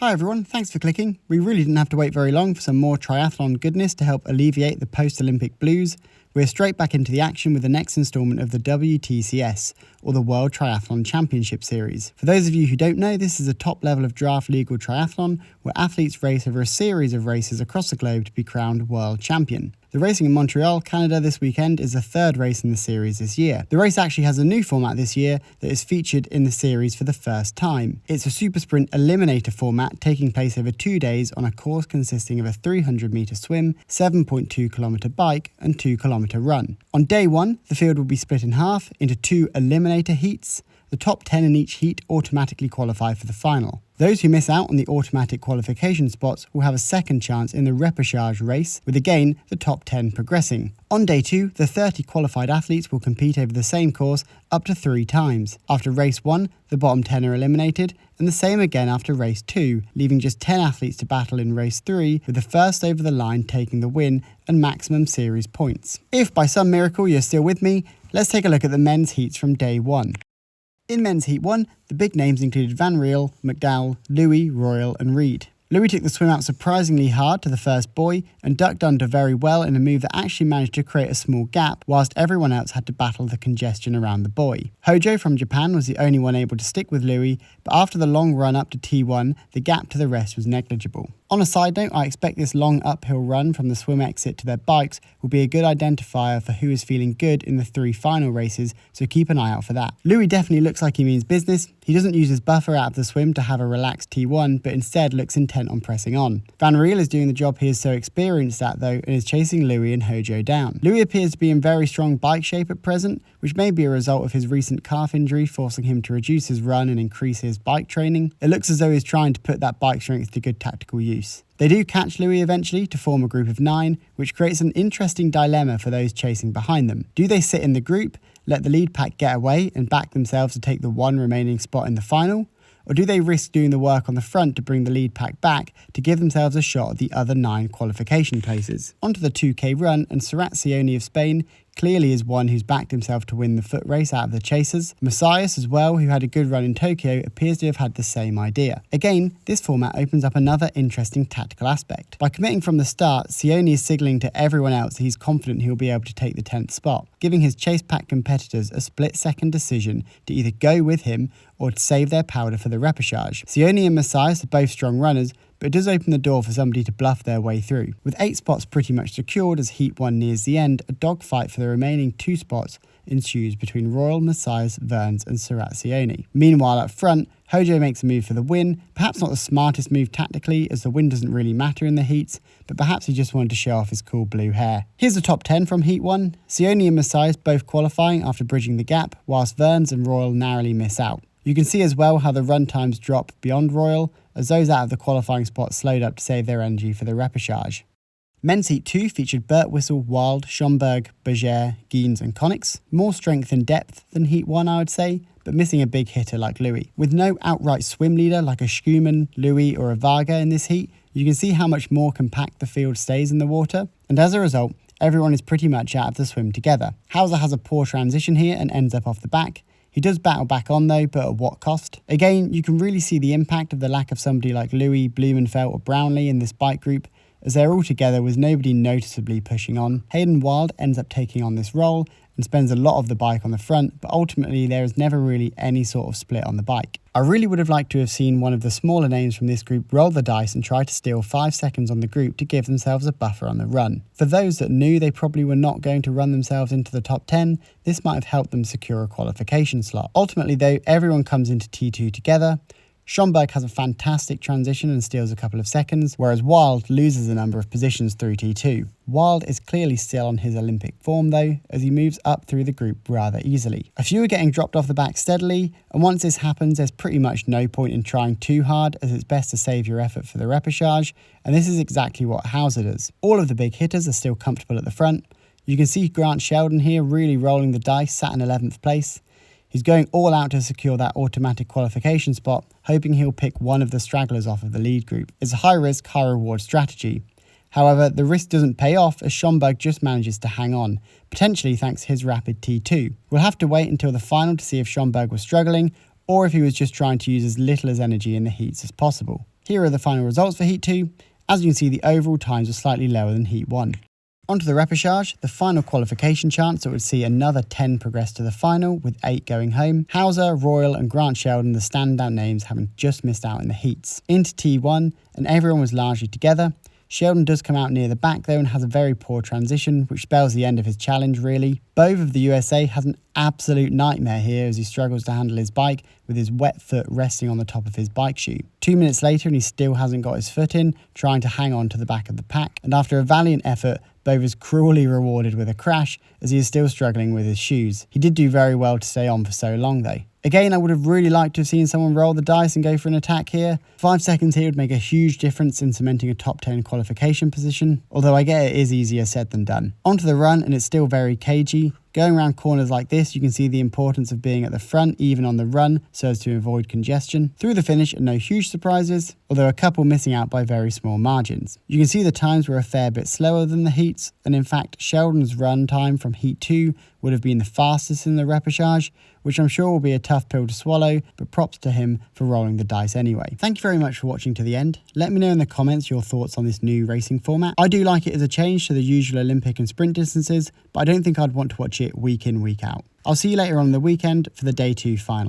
Hi everyone, thanks for clicking. We really didn't have to wait very long for some more triathlon goodness to help alleviate the post-Olympic blues. We're straight back into the action with the next instalment of the Wtcs, or the World Triathlon Championship Series. For those of you who don't know, this is a top level of draft legal triathlon where athletes race over a series of races across the globe to be crowned world champion. The racing in Montreal, Canada this weekend is the third race in the series this year. The race actually has a new format this year that is featured in the series for the first time. It's a super sprint eliminator format taking place over 2 days on a course consisting of a 300-metre swim, 7.2-kilometre bike and 2-kilometre run. On day one, the field will be split in half into 2 eliminator heats. The top 10 in each heat automatically qualify for the final. Those who miss out on the automatic qualification spots will have a second chance in the repechage race, with again the top 10 progressing. On day 2, the 30 qualified athletes will compete over the same course up to 3 times. After race 1, the bottom 10 are eliminated, and the same again after race 2, leaving just 10 athletes to battle in race 3, with the first over the line taking the win and maximum series points. If by some miracle you're still with me, let's take a look at the men's heats from day 1. In men's heat 1, the big names included Van Riel, McDowell, Louis, Royal and Reed. Louis took the swim out surprisingly hard to the first buoy and ducked under very well in a move that actually managed to create a small gap whilst everyone else had to battle the congestion around the buoy. Hojo from Japan was the only one able to stick with Louis, but after the long run up to T1, the gap to the rest was negligible. On a side note, I expect this long uphill run from the swim exit to their bikes will be a good identifier for who is feeling good in the 3 final races, so keep an eye out for that. Louis definitely looks like he means business. He doesn't use his buffer out of the swim to have a relaxed T1, but instead looks intent on pressing on. Van Riel is doing the job he is so experienced at though, and is chasing Louis and Hojo down. Louis appears to be in very strong bike shape at present, which may be a result of his recent calf injury forcing him to reduce his run and increase his bike training. It looks as though he's trying to put that bike strength to good tactical use. They do catch Louis eventually to form a group of 9, which creates an interesting dilemma for those chasing behind them. Do they sit in the group, let the lead pack get away and back themselves to take the 1 remaining spot in the final? Or do they risk doing the work on the front to bring the lead pack back to give themselves a shot at the other 9 qualification places? Onto the 2K run, and Sione of Spain clearly is one who's backed himself to win the foot race out of the chasers. Messias as well, who had a good run in Tokyo, appears to have had the same idea. Again, this format opens up another interesting tactical aspect. By committing from the start, Sione is signalling to everyone else that he's confident he'll be able to take the 10th spot, giving his chase pack competitors a split-second decision to either go with him or to save their powder for the repechage. Sione and Messias are both strong runners, but it does open the door for somebody to bluff their way through. With 8 spots pretty much secured as Heat 1 nears the end, a dogfight for the remaining 2 spots ensues between Royal, Messias, Verns and Sione. Meanwhile up front, Hojo makes a move for the win, perhaps not the smartest move tactically as the win doesn't really matter in the heats, but perhaps he just wanted to show off his cool blue hair. Here's the top 10 from Heat 1, Sione and Messias both qualifying after bridging the gap, whilst Verns and Royal narrowly miss out. You can see as well how the run times drop beyond Royal, as those out of the qualifying spot slowed up to save their energy for the repechage. Men's Heat 2 featured Birtwistle, Wild, Schomburg, Berger, Geens and Konix. More strength and depth than Heat 1 I would say, but missing a big hitter like Louis. With no outright swim leader like a Schumann, Louis or a Varga in this heat, you can see how much more compact the field stays in the water, and as a result, everyone is pretty much out of the swim together. Hauser has a poor transition here and ends up off the back. He does battle back on though, but at what cost? Again, you can really see the impact of the lack of somebody like Louis, Blumenfeld or Brownlee in this bike group, as they're all together with nobody noticeably pushing on. Hayden Wild ends up taking on this role and spends a lot of the bike on the front, but ultimately there is never really any sort of split on the bike. I really would have liked to have seen one of the smaller names from this group roll the dice and try to steal 5 seconds on the group to give themselves a buffer on the run. For those that knew they probably were not going to run themselves into the top 10, this might have helped them secure a qualification slot. Ultimately though, everyone comes into T2 together. Schomburg has a fantastic transition and steals a couple of seconds, whereas Wild loses a number of positions through T2. Wild is clearly still on his Olympic form though, as he moves up through the group rather easily. A few are getting dropped off the back steadily, and once this happens there's pretty much no point in trying too hard, as it's best to save your effort for the repechage, and this is exactly what Hauser does. All of the big hitters are still comfortable at the front. You can see Grant Sheldon here really rolling the dice, sat in 11th place. He's going all out to secure that automatic qualification spot, hoping he'll pick one of the stragglers off of the lead group. It's a high-risk, high-reward strategy. However, the risk doesn't pay off as Schomburg just manages to hang on, potentially thanks to his rapid T2. We'll have to wait until the final to see if Schomburg was struggling or if he was just trying to use as little as energy in the heats as possible. Here are the final results for Heat 2. As you can see, the overall times were slightly lower than Heat 1. Onto the repechage, the final qualification chance that would see another 10 progress to the final, with 8 going home. Hauser, Royal and Grant Sheldon, the standout names, having just missed out in the heats. Into T1, and everyone was largely together. Sheldon does come out near the back though and has a very poor transition, which spells the end of his challenge really. Bove of the USA has an absolute nightmare here as he struggles to handle his bike with his wet foot resting on the top of his bike shoe. 2 minutes later and he still hasn't got his foot in, trying to hang on to the back of the pack, and after a valiant effort, Bove is cruelly rewarded with a crash as he is still struggling with his shoes. He did do very well to stay on for so long though. Again, I would have really liked to have seen someone roll the dice and go for an attack here. 5 seconds here would make a huge difference in cementing a top 10 qualification position, although I get it is easier said than done. Onto the run, and it's still very cagey. Going around corners like this, you can see the importance of being at the front even on the run so as to avoid congestion. Through the finish, and no huge surprises, although a couple missing out by very small margins. You can see the times were a fair bit slower than the heats, and in fact Sheldon's run time from Heat 2 would have been the fastest in the repechage, which I'm sure will be a tough pill to swallow, but props to him for rolling the dice anyway. Thank you very much for watching to the end. Let me know in the comments your thoughts on this new racing format. I do like it as a change to the usual Olympic and sprint distances, but I don't think I'd want to watch it week in, week out. I'll see you later on in the weekend for the Day 2 final.